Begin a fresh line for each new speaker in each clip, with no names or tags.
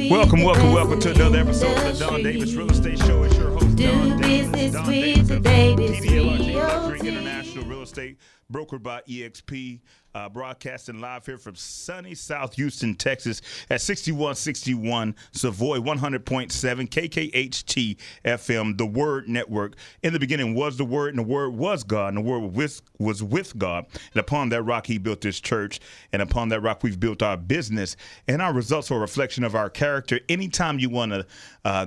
Welcome to another episode of the Don Davis Real Estate Show. It's your host, Don Davis of DDLRG Luxury International Real Estate, brokered by EXP, broadcasting live here from sunny South Houston, Texas at 6161 Savoy 100.7 KKHT FM, the Word Network. In the beginning was the Word, and the Word was God, and the Word was with God. And upon that rock, he built this church, and upon that rock, we've built our business. And our results are a reflection of our character. Anytime you want to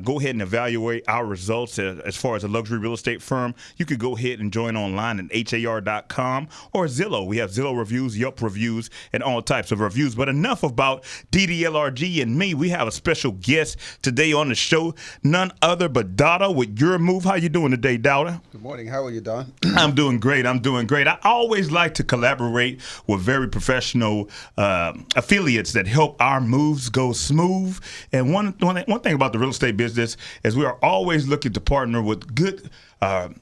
go ahead and evaluate our results as far as a luxury real estate firm, you could go ahead and join online at har.com or Zillow. We have Zillow reviews, Yelp reviews, and all types of reviews. But enough about DDLRG and me. We have a special guest today on the show, none other but Dawda with Eurmove. How you doing today, Dawda?
Good morning. How are you, Don?
I'm doing great. I always like to collaborate with very professional affiliates that help our moves go smooth. And one thing about the real estate business is we are always looking to partner with good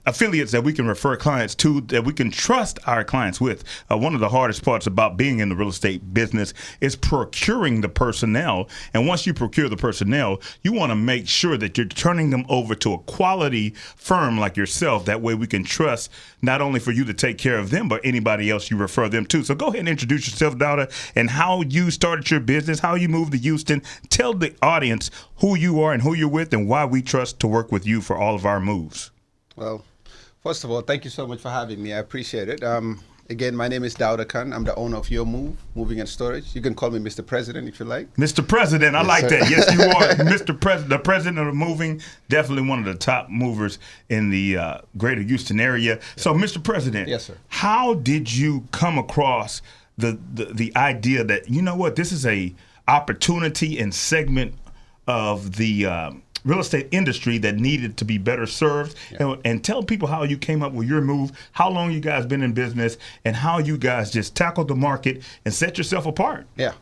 affiliates that we can refer clients to, that we can trust our clients with. One of the hardest parts about being in the real estate business is procuring the personnel. And once you procure the personnel, you want to make sure that you're turning them over to a quality firm like yourself. That way we can trust not only for you to take care of them, but anybody else you refer them to. So go ahead and introduce yourself, Dawda, and how you started your business, how you moved to Houston. Tell the audience who you are and who you're with and why we trust to work with you for all of our moves.
Well, first of all, thank you so much for having me. I appreciate it. Again, my name is Dawda Khan. I'm the owner of Eurmove, Moving and Storage. You can call me Mr. President if you like.
Mr. President, I like that. Yes, you are. Mr. President, the president of Moving, definitely one of the top movers in the greater Houston area. Yeah. So, Mr. President,
yes, sir.
How did you come across the idea that, you know what, this is a opportunity and segment of the real estate industry that needed to be better served? Yeah. And tell people how you came up with Eurmove, how long you guys been in business, and how you guys just tackled the market and set yourself apart.
Yeah.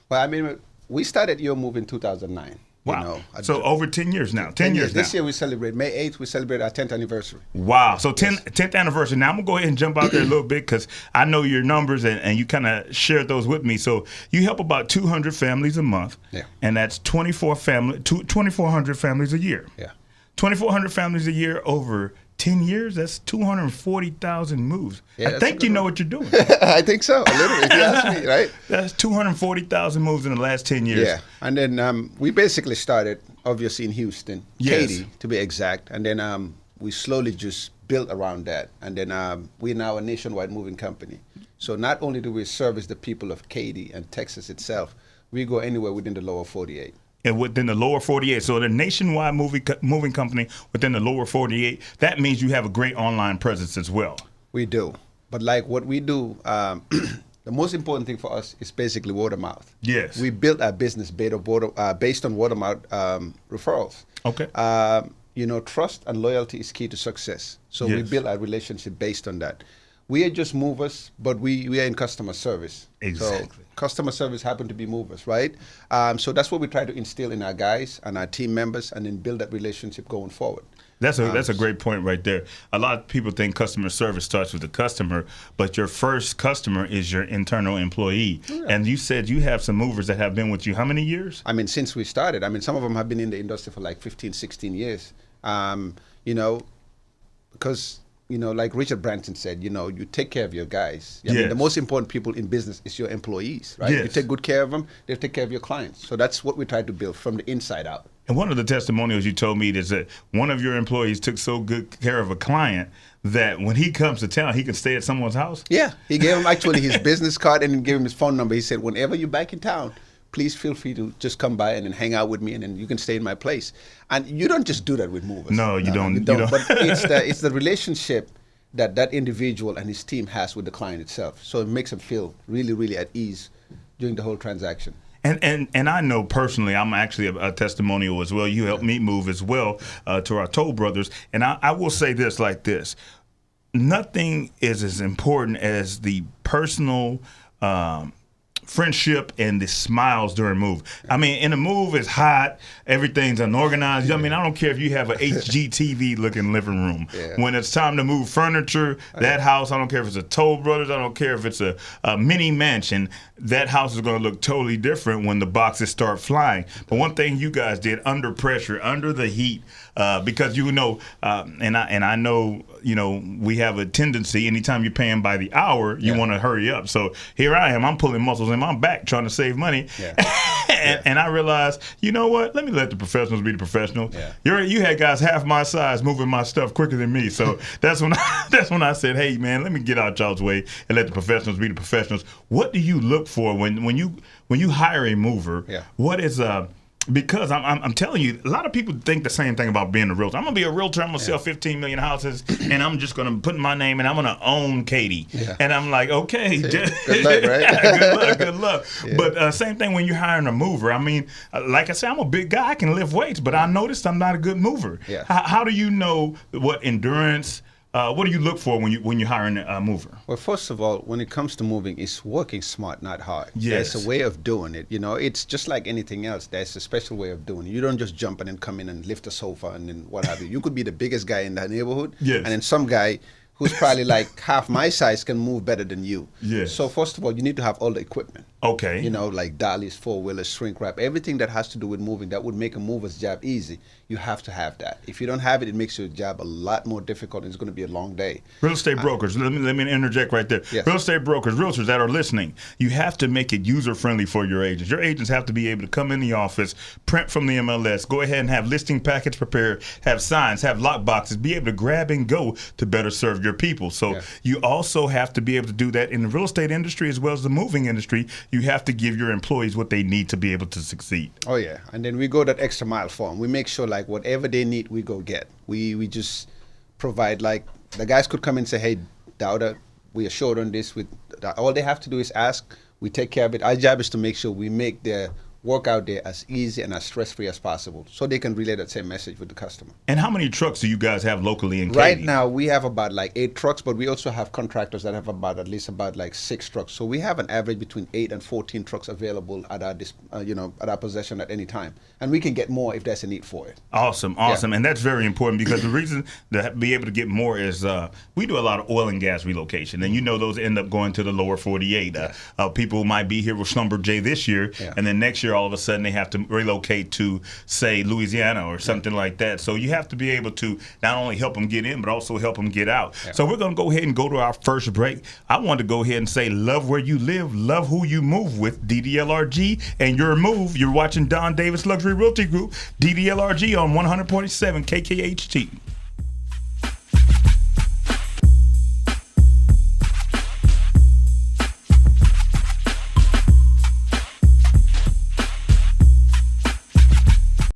Well, I mean, we started Eurmove in 2009.
Wow. You know, so over 10 years now. 10 years now.
This year we celebrate, May 8th, we celebrate our 10th anniversary.
Wow. So 10th anniversary. Now I'm going to go ahead and jump out there a little bit because I know your numbers and you kind of shared those with me. So you help about 200 families a month.
Yeah.
And that's 2,400 families a year.
Yeah. 2,400
families a year over 10 years, that's 240,000 moves. Yeah, I think you know what you're doing.
I think so, a little, if you ask me, right?
That's 240,000 moves in the last 10 years.
Yeah, and then we basically started, obviously, in Houston,
yes.
Katy, to be exact, and then we slowly just built around that, and then we're now a nationwide moving company. So not only do we service the people of Katy and Texas itself, we go anywhere within the lower 48.
And within the lower 48. So the nationwide moving company within the lower 48, that means you have a great online presence as well.
We do. But like what we do, the most important thing for us is basically word of mouth.
Yes.
We built our business based on word of mouth referrals.
Okay.
You know, trust and loyalty is key to success. So
yes.
we build our relationship based on that. We are just movers, but we are in customer service.
Exactly.
So customer service happen to be movers, right? So that's what we try to instill in our guys and our team members, and then build that relationship going forward.
That's a great point right there. A lot of people think customer service starts with the customer, but your first customer is your internal employee. Yeah. And you said you have some movers that have been with you how many years?
I mean, since we started. I mean, some of them have been in the industry for like 15, 16 years. You know, because you know, like Richard Branson said, you know, you take care of your guys. I mean, the most important people in business is your employees, right?
Yes.
You take good care of them, they'll take care of your clients. So that's what we try to build from the inside out.
And one of the testimonials you told me is that one of your employees took so good care of a client that when he comes to town, he can stay at someone's house?
Yeah, he gave him actually his business card and gave him his phone number. He said, whenever you're back in town, please feel free to just come by and then hang out with me, and then you can stay in my place. And you don't just do that with movers.
No, you don't.
But it's the relationship that individual and his team has with the client itself. So it makes him feel really, really at ease during the whole transaction.
And I know personally, I'm actually a testimonial as well. You helped me move as well to our Toll Brothers. And I will say this like this. Nothing is as important as the personal friendship and the smiles during move. I mean, in the move, it's hot. Everything's unorganized. I mean, I don't care if you have a HGTV looking living room. When it's time to move furniture, that house, I don't care if it's a Toll Brothers, I don't care if it's a mini mansion, that house is going to look totally different when the boxes start flying. But one thing you guys did, under pressure, under the heat, because and I know, we have a tendency, anytime you're paying by the hour, you want to hurry up. So here I am, I'm pulling muscles in my back trying to save money. And I realized, you know what? Let me let the professionals be the professional. You had guys half my size moving my stuff quicker than me. So that's when I said, hey, man, let me get out y'all's way and let the professionals be the professionals. What do you look for when you hire a mover? What is because I'm telling you, a lot of people think the same thing about being a realtor. I'm going to be a realtor. I'm going to sell 15 million houses, and I'm just going to put my name, and I'm going to own Katie. And I'm like, okay.
Good luck, right?
Good luck. But same thing when you're hiring a mover. I mean, like I said, I'm a big guy. I can lift weights, but I noticed I'm not a good mover. How do you know what endurance, what do you look for when you're hiring a mover?
Well, first of all, when it comes to moving, it's working smart, not hard. There's a way of doing it. It's just like anything else. There's a special way of doing it. You don't just jump in and come in and lift a sofa and then what have you. You could be the biggest guy in the neighborhood, and then some guy who's probably like half my size can move better than you. So first of all, you need to have all the equipment. Like dollies, four-wheelers, shrink wrap, everything that has to do with moving that would make a mover's job easy. You have to have that. If you don't have it, it makes your job a lot more difficult, and it's going to be a long day.
Real estate brokers, let me interject right there. Real estate brokers, realtors that are listening, you have to make it user-friendly for your agents. Your agents have to be able to come in the office, print from the MLS, go ahead and have listing packets prepared, have signs, have lock boxes, be able to grab and go to better serve your people. So you also have to be able to do that in the real estate industry as well as the moving industry. You have to give your employees what they need to be able to succeed.
And then we go that extra mile for them. We make sure like whatever they need, we go get. We just provide, like the guys could come and say, hey, Dawda, we are short on this. All they have to do is ask. We take care of it. Our job is to make sure we make their work out there as easy and as stress-free as possible so they can relay that same message with the customer.
And how many trucks do you guys have locally in Katy?
Right now, we have about like 8 trucks, but we also have contractors that have at least 6 trucks. So we have an average between 8 and 14 trucks available at our at our possession at any time. And we can get more if there's a need for it.
Awesome. And that's very important because the reason to be able to get more is we do a lot of oil and gas relocation. And those end up going to the lower 48. People might be here with Schlumberger this year, and then next year all of a sudden they have to relocate to, say, Louisiana or something like that. So you have to be able to not only help them get in, but also help them get out. So we're going to go ahead and go to our first break. I want to go ahead and say, love where you live, love who you move with, DDLRG and Eurmove. You're watching Don Davis Luxury Realty Group, DDLRG on 100.7 KKHT.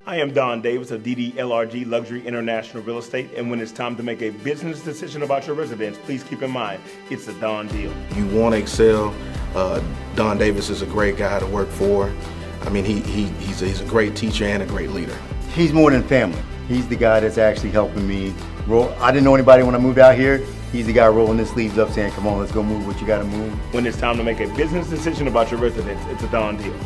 I am Don Davis of DDLRG Luxury International Real Estate, and when it's time to make a business decision about your residence, please keep in mind, it's a Don deal.
You want to excel, Don Davis is a great guy to work for. I mean, he's a great teacher and a great leader.
He's more than family. He's the guy that's actually helping me roll. I didn't know anybody when I moved out here. He's the guy rolling his sleeves up saying, come on, let's go move what you got to move.
When it's time to make a business decision about your residence, it's a Don deal.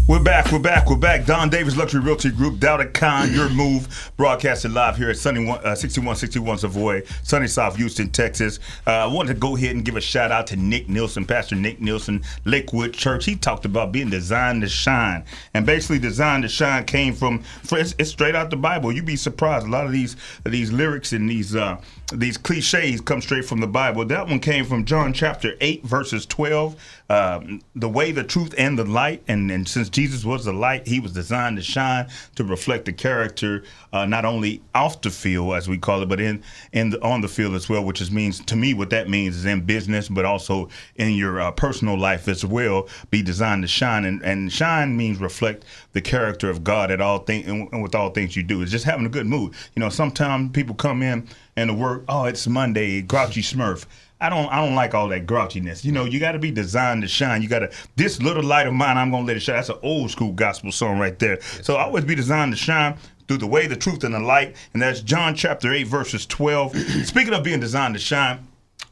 We're back. Don Davis Luxury Realty Group, Dawda Khan, Eurmove, broadcasted live here at 6161 Savoy, sunny South Houston, Texas. I wanted to go ahead and give a shout out to Nick Nielsen, Pastor Nick Nielsen, Lakewood Church. He talked about being designed to shine. And basically designed to shine came from, it's straight out the Bible. You'd be surprised. A lot of these lyrics and these cliches come straight from the Bible. That one came from John chapter 8, verses 12. The way, the truth, and the light. And since Jesus was the light, he was designed to shine, to reflect the character, not only off the field, as we call it, but on the field as well, which means, to me, what that means is in business, but also in your personal life as well, be designed to shine. And shine means reflect the character of God at all things, and with all things you do. It's just having a good mood. Sometimes people come in and the work, oh, it's Monday, grouchy Smurf. I don't like all that grouchiness. You got to be designed to shine. You got to, this little light of mine, I'm going to let it shine. That's an old school gospel song right there. So always be designed to shine. through the way, the truth, and the light. And that's John chapter 8, verses 12. Speaking of being designed to shine,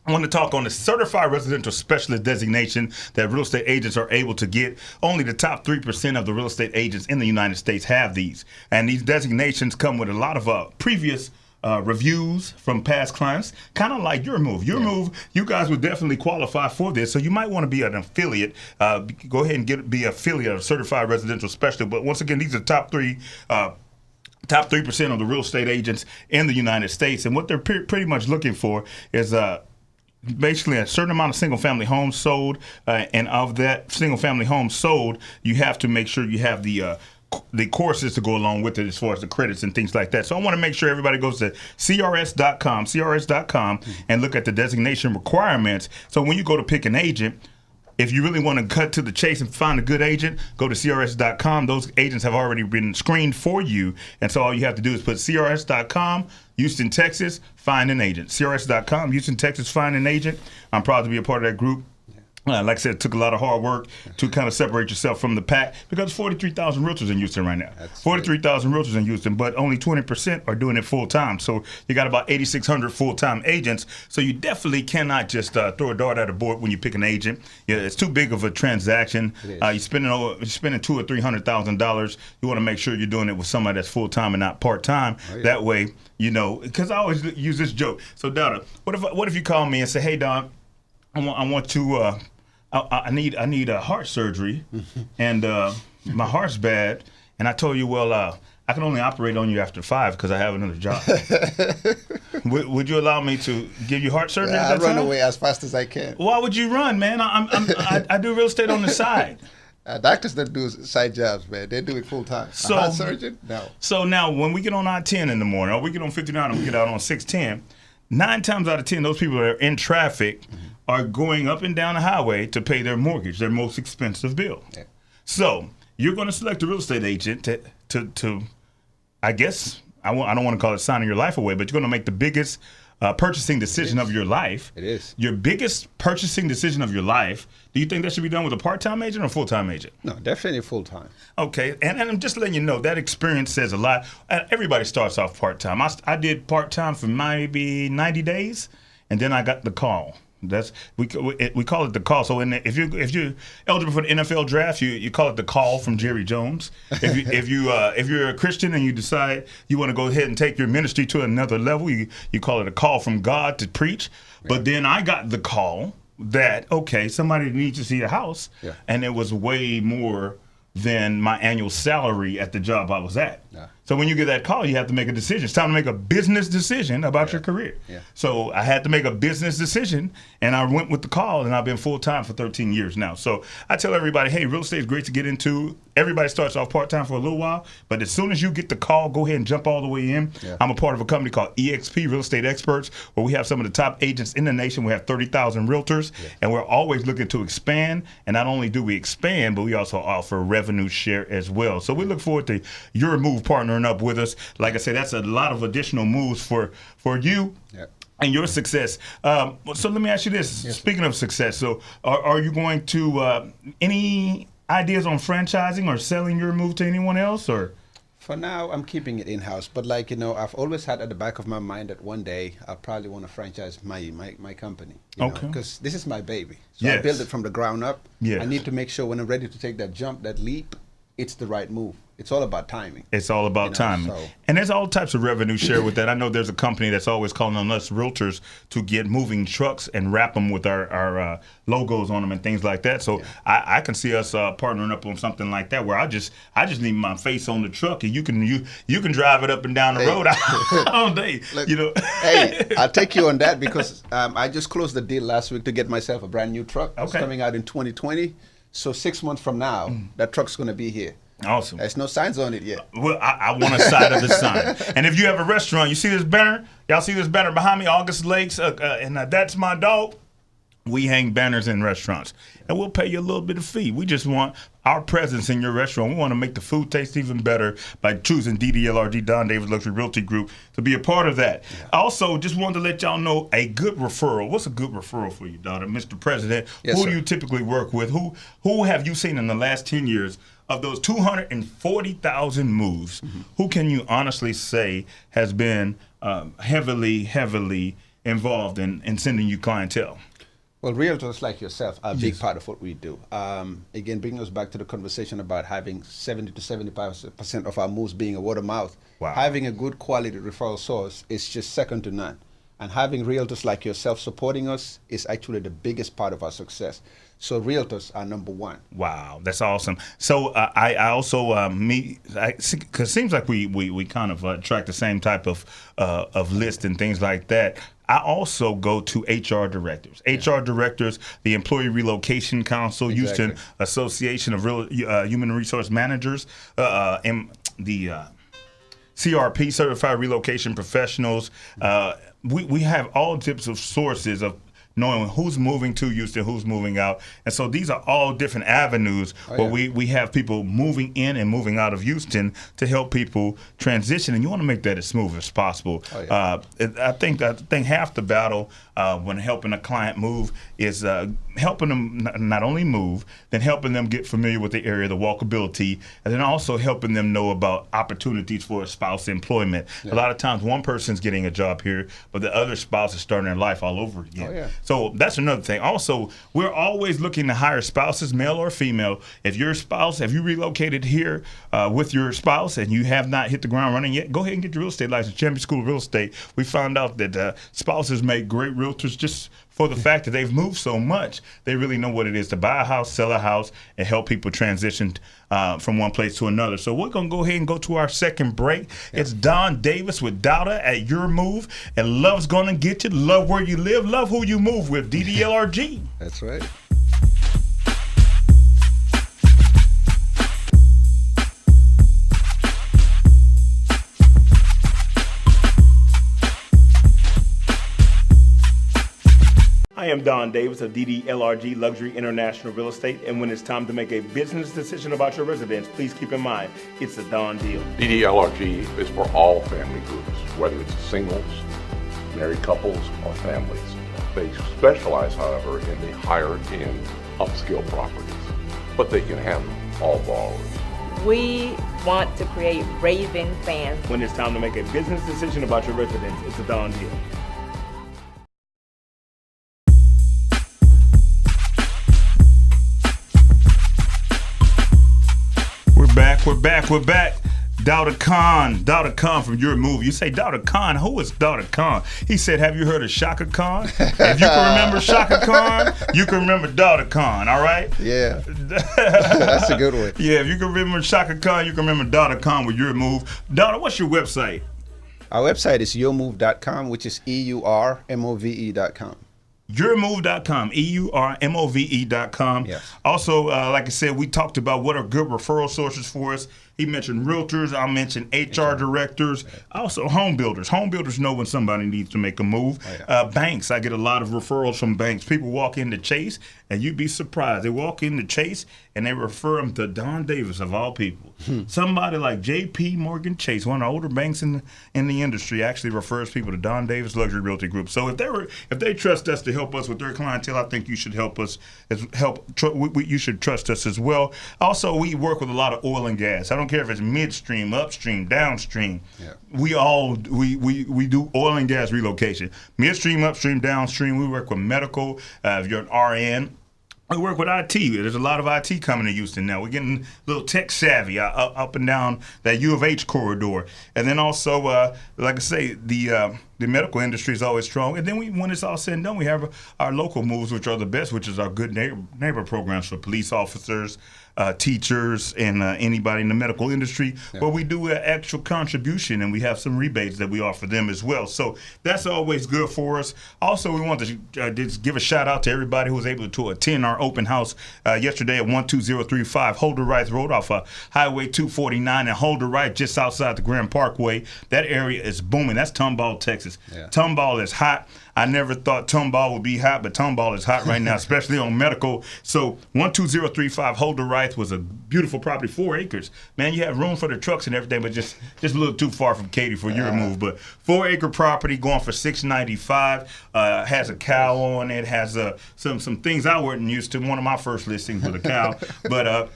I want to talk on the certified residential specialist designation that real estate agents are able to get. Only the top 3% of the real estate agents in the United States have these. And these designations come with a lot of previous reviews from past clients, kind of like Eurmove. Eurmove, you guys would definitely qualify for this, so you might want to be an affiliate. Go ahead and be an affiliate of certified residential specialist. But once again, these are top 3% of the real estate agents in the United States, and what they're pretty much looking for is basically a certain amount of single-family homes sold, and of that single-family homes sold, you have to make sure you have the courses to go along with it as far as the credits and things like that. So I want to make sure everybody goes to crs.com, and look at the designation requirements. So when you go to pick an agent, if you really want to cut to the chase and find a good agent, go to crs.com. Those agents have already been screened for you. And so all you have to do is put crs.com, Houston, Texas, find an agent. crs.com, Houston, Texas, find an agent. I'm proud to be a part of that group. Like I said, it took a lot of hard work to kind of separate yourself from the pack, because there's 43,000 realtors in Houston right now. 43,000 realtors in Houston, but only 20% are doing it full time. So you got about 8,600 full-time agents. So you definitely cannot just throw a dart at a board when you pick an agent. Yeah, it's too big of a transaction. You're spending $200,000 or $300,000. You want to make sure you're doing it with somebody that's full-time and not part-time. That way, because I always use this joke. So Dawda, what if you call me and say, hey, Don, I want to I need a heart surgery, and my heart's bad, and I told you, well, I can only operate on you after 5 because I have another job. Would you allow me to give you heart surgery?
I run away as fast as I can.
Why would you run, man? I do real estate on the side.
Doctors don't do side jobs, man. They do it full time.
So,
a heart surgeon? No.
So now when we get on I-10 in the morning, or we get on 59 and we get out on 610, 9 times out of 10, those people that are in traffic are going up and down the highway to pay their mortgage, their most expensive bill. Yeah. So you're going to select a real estate agent to I guess, I don't want to call it signing your life away, but you're going to make the biggest purchasing decision of your life.
It is.
Your biggest purchasing decision of your life. Do you think that should be done with a part-time agent or full-time agent?
No, definitely full-time.
Okay, and I'm just letting you know that experience says a lot. Everybody starts off part-time. I did part-time for maybe 90 days, and then I got the call. We call it the call. So if you're eligible for the NFL draft, you call it the call from Jerry Jones. If you're a Christian and you decide you want to go ahead and take your ministry to another level, you call it a call from God to preach. Right. But then I got the call that somebody needs to see a house, and it was way more than my annual salary at the job I was at. Yeah. So when you get that call, you have to make a decision. It's time to make a business decision about your career. Yeah. So I had to make a business decision, and I went with the call, and I've been full-time for 13 years now. So I tell everybody, hey, real estate is great to get into. Everybody starts off part-time for a little while, but as soon as you get the call, go ahead and jump all the way in. Yeah. I'm a part of a company called EXP, Real Estate Experts, where we have some of the top agents in the nation. We have 30,000 realtors, and we're always looking to expand. And not only do we expand, but we also offer revenue share as well. So we look forward to Eurmove partnering up with us. Like I said, that's a lot of additional moves for you. Yep. And your success. So let me ask you this. Yes. Speaking of success, so are you going to any ideas on franchising or selling Eurmove to anyone else, or?
For now, I'm keeping it in-house. But I've always had at the back of my mind that one day I probably want to franchise my company. Because this is my baby. So I built it from the ground up. Yes. I need to make sure when I'm ready to take that jump, that leap, it's the right move. It's all about timing.
It's all about timing. So. And there's all types of revenue share with that. I know there's a company that's always calling on us realtors to get moving trucks and wrap them with our logos on them and things like that. So I can see us partnering up on something like that, where I just need my face on the truck, and you can drive it up and down the road all day. Look,
hey, I'll take you on that, because I just closed the deal last week to get myself a brand new truck. It's coming out in 2020. So 6 months from now, that truck's going to be here.
Awesome.
There's no signs on it yet.
Well, I want a side of the sign. And if you have a restaurant, you see this banner? Y'all see this banner behind me, August Lakes, and that's my dog. We hang banners in restaurants, and we'll pay you a little bit of fee. We just want our presence in your restaurant. We want to make the food taste even better by choosing DDLRG, Don Davis Luxury Realty Group, to be a part of that. Yeah. Also, just wanted to let y'all know a good referral. What's a good referral for you, Dawda? Mr. President, yes, who do you typically work with? Who have you seen in the last 10 years of those 240,000 moves? Who can you honestly say has been heavily involved in sending you clientele?
Well, realtors like yourself are a big part of what we do. Again, bringing us back to the conversation about having 70 to 75% of our moves being a word of mouth. Wow. Having a good quality referral source is just second to none. And having realtors like yourself supporting us is actually the biggest part of our success. So realtors are number one. Wow,
that's awesome. So I also because it seems like we kind of track the same type of list and things like that. I also go to HR directors. HR directors, the Employee Relocation Council, Houston Association of Human Resource Managers, and the CRP, Certified Relocation Professionals. We have all types of sources of knowing who's moving to Houston, who's moving out. And so these are all different avenues where we have people moving in and moving out of Houston to help people transition. And you want to make that as smooth as possible. I think half the battle when helping a client move is helping them not only move, then helping them get familiar with the area, the walkability, and then also helping them know about opportunities for spouse employment. A lot of times one person's getting a job here, but the other spouse is starting their life all over again. So that's another thing. Also, we're always looking to hire spouses, male or female. If your spouse, have you relocated here with your spouse and you have not hit the ground running yet, go ahead and get your real estate license, Champion School of Real Estate. We found out that spouses make great realtors just for the fact that they've moved so much. They really know what it is to buy a house, sell a house, and help people transition from one place to another. So we're going to go ahead and go to our second break. It's Don Davis with Dawda at Eurmove, and love's going to get you. Love where you live. Love who you move with. DDLRG.
That's right.
I am Don Davis of DDLRG Luxury International Real Estate, and when it's time to make a business decision about your residence, please keep in mind, it's a Don deal.
DDLRG is for all family groups, whether it's singles, married couples, or families. They specialize, however, in the higher-end upscale properties, but they can handle all borrowers.
We want to create raving fans.
When it's time to make a business decision about your residence, it's a Don deal. We're back. Dawda Khan from Eurmove. You say Dawda Khan, who is Dawda Khan? He said, have you heard of Shaka Khan? If you can remember Shaka Khan, you can remember Dawda Khan, all right?
Yeah, that's a good one.
Yeah, if you can remember Shaka Khan, you can remember Dawda Khan with Eurmove. Dawda, what's your website?
Our website is Eurmove.com, which is EURMOVE.com.
Eurmove.com, EURMOVE.com.
Yes.
Also, like I said, we talked about what are good referral sources for us. He mentioned realtors. I mentioned HR directors. Also, home builders. Home builders know when somebody needs to make a move. Banks. I get a lot of referrals from banks. People walk into Chase, and you'd be surprised. They walk into Chase, and they refer them to Don Davis, of all people. Somebody like J.P. Morgan Chase, one of the older banks in the industry, actually refers people to Don Davis Luxury Realty Group. So if they trust us to help us with their clientele, I think you should help us. You should trust us as well. Also, we work with a lot of oil and gas. I don't care if it's midstream, upstream, downstream. We do oil and gas relocation. Midstream, upstream, downstream. We work with medical. If you're an RN, we work with IT. There's a lot of IT coming to Houston now. We're getting a little tech savvy up and down that U of H corridor. And then also, like I say, the medical industry is always strong. And then when it's all said and done, we have our local moves, which are the best, which is our good neighbor programs for police officers, teachers, and anybody in the medical industry, where we do an actual contribution, and we have some rebates that we offer them as well. So that's always good for us. Also, we want to just give a shout out to everybody who was able to attend our open house yesterday at 12035 Holder Wright Road off Highway 249 and Holder Wright, just outside the Grand Parkway. That area is booming. That's Tomball, Texas. Texas.
Yeah.
Tomball is hot. I never thought Tomball would be hot, but Tomball is hot right now, especially on medical. So 12035 Holder Rice was a beautiful property, 4 acres. Man, you have room for the trucks and everything, but just a little too far from Katy for Eurmove. But 4-acre property going for $695. Has a cow on it. Has some things I wasn't used to. One of my first listings with a cow, but.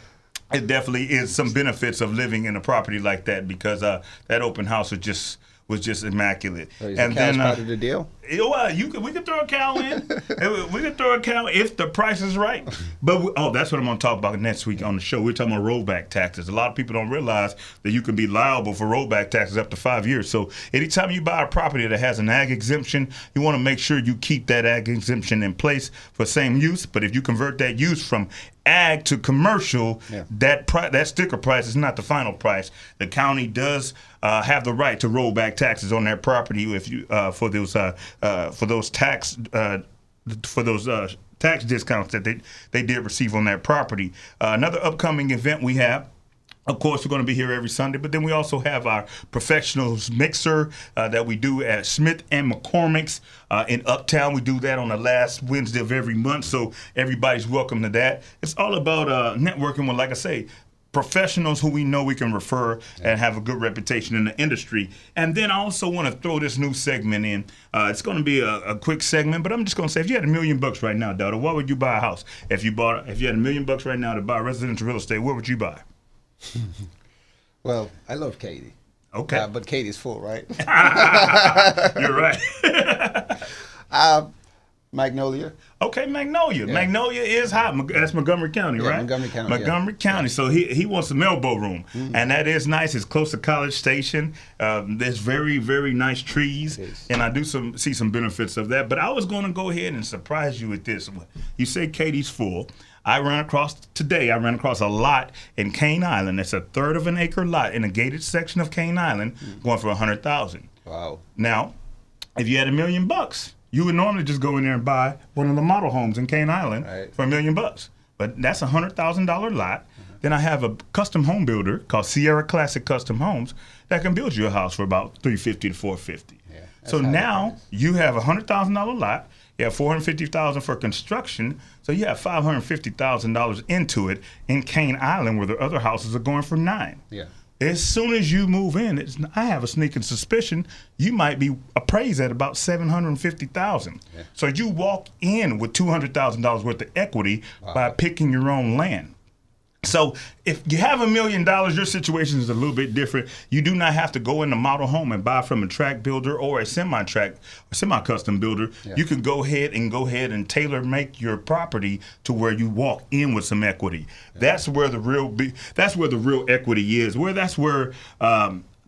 It definitely is some benefits of living in a property like that because that open house was just immaculate.
So is
and
the cow's
then
part of the deal?
Well, we could throw a cow in. We could throw a cow if the price is right. But that's what I'm going to talk about next week on the show. We're talking about rollback taxes. A lot of people don't realize that you can be liable for rollback taxes up to 5 years. So anytime you buy a property that has an ag exemption, you want to make sure you keep that ag exemption in place for same use. But if you convert that use from ag to commercial, that sticker price is not the final price. The county does have the right to roll back taxes on that property if you for those tax discounts that they did receive on that property. Another upcoming event we have. Of course, we're going to be here every Sunday, but then we also have our professionals mixer that we do at Smith and McCormick's in Uptown. We do that on the last Wednesday of every month, so everybody's welcome to that. It's all about networking with, like I say, professionals who we know we can refer and have a good reputation in the industry. And then I also want to throw this new segment in. It's going to be a quick segment, but I'm just going to say, if you had $1 million right now, Dawda, what would you buy a house? If you had $1 million right now to buy residential real estate, what would you buy?
Well, I love Katy.
Okay.
But Katy's full, right?
You're right.
Magnolia.
Okay, Magnolia.
Yeah.
Magnolia is hot. That's Montgomery County, right?
Montgomery County.
Montgomery County. So he wants an elbow room, and that is nice. It's close to College Station. There's very, very nice trees, and I do see some benefits of that. But I was going to go ahead and surprise you with this. You say Katy's full. I ran across a lot in Cane Island. It's a third of an acre lot in a gated section of Cane Island, going for $100,000.
Wow.
Now, if you had $1 million, you would normally just go in there and buy one of the model homes in Cane Island for $1 million. But that's a $100,000 lot. Then I have a custom home builder called Sierra Classic Custom Homes that can build you a house for about $350 to $450.
Yeah,
so now you have a $100,000 lot. You have $450,000 for construction, so you have $550,000 into it in Cane Island, where the other houses are going for $9 million.
Yeah.
As soon as you move in, I have a sneaking suspicion you might be appraised at about $750,000. Yeah. So you walk in with $200,000 worth of equity by picking your own land. So if you have $1 million, your situation is a little bit different. You do not have to go in the model home and buy from a tract builder or a semi-custom builder. Yeah. You can go ahead and tailor make your property to where you walk in with some equity. Yeah. That's where the real equity is. That's where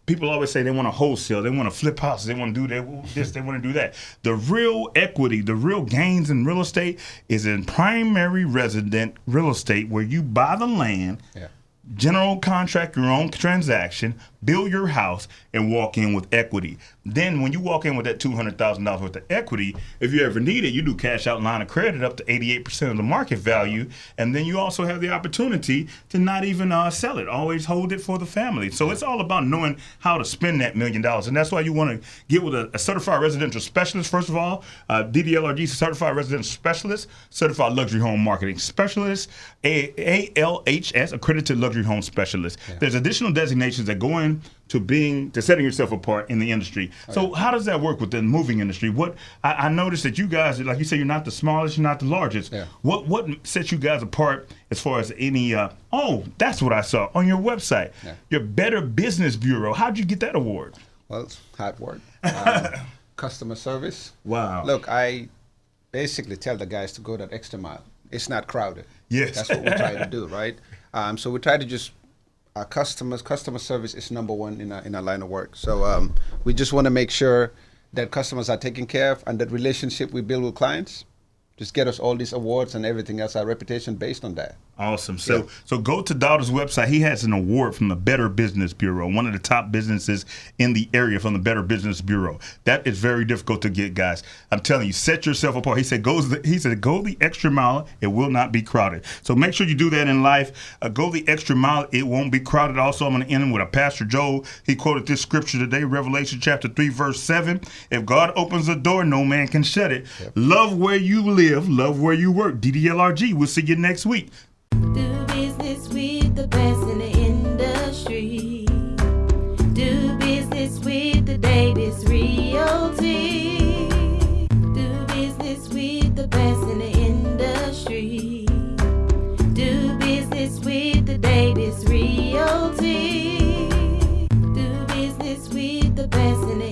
people always say they want to wholesale, they want to flip houses, they want to do this, they want to do that. The real equity, the real gains in real estate is in primary resident real estate, where you buy the land, general contract your own transaction, build your house, and walk in with equity. Then when you walk in with that $200,000 worth of equity, if you ever need it, you do cash out line of credit up to 88% of the market value, and then you also have the opportunity to not even sell it. Always hold it for the family. So it's all about knowing how to spend that $1 million, and that's why you want to get with a certified residential specialist. First of all, DDLRG is a certified residential specialist, certified luxury home marketing specialist, ALHS, accredited luxury home specialist. Yeah. There's additional designations that go in to setting yourself apart in the industry. So how does that work with the moving industry? I noticed that you guys, like you say, you're not the smallest, you're not the largest. Yeah. What sets you guys apart as far as any, that's what I saw on your website, your Better Business Bureau. How'd you get that award?
Well, it's hard work. Customer service.
Wow.
Look, I basically tell the guys to go that extra mile. It's not crowded.
Yes.
That's what we try to do, right? So we try to just, our customer service is number one in our line of work. So we just want to make sure that customers are taken care of, and that relationship we build with clients just get us all these awards and everything else, our reputation based on that.
Awesome. So go to Dawda's website. He has an award from the Better Business Bureau, one of the top businesses in the area from the Better Business Bureau. That is very difficult to get, guys. I'm telling you, set yourself apart. He said, go the extra mile. It will not be crowded. So make sure you do that in life. Go the extra mile. It won't be crowded. Also, I'm going to end with a Pastor Joel. He quoted this scripture today, Revelation chapter 3, verse 7. If God opens a door, no man can shut it. Yep. Love where you live. Love where you work. DDLRG. We'll see you next week.
Do business with the best in the industry. Do business with the Davis Realty. Do business with the best in the industry. Do business with the Davis Realty. Do business with the best in the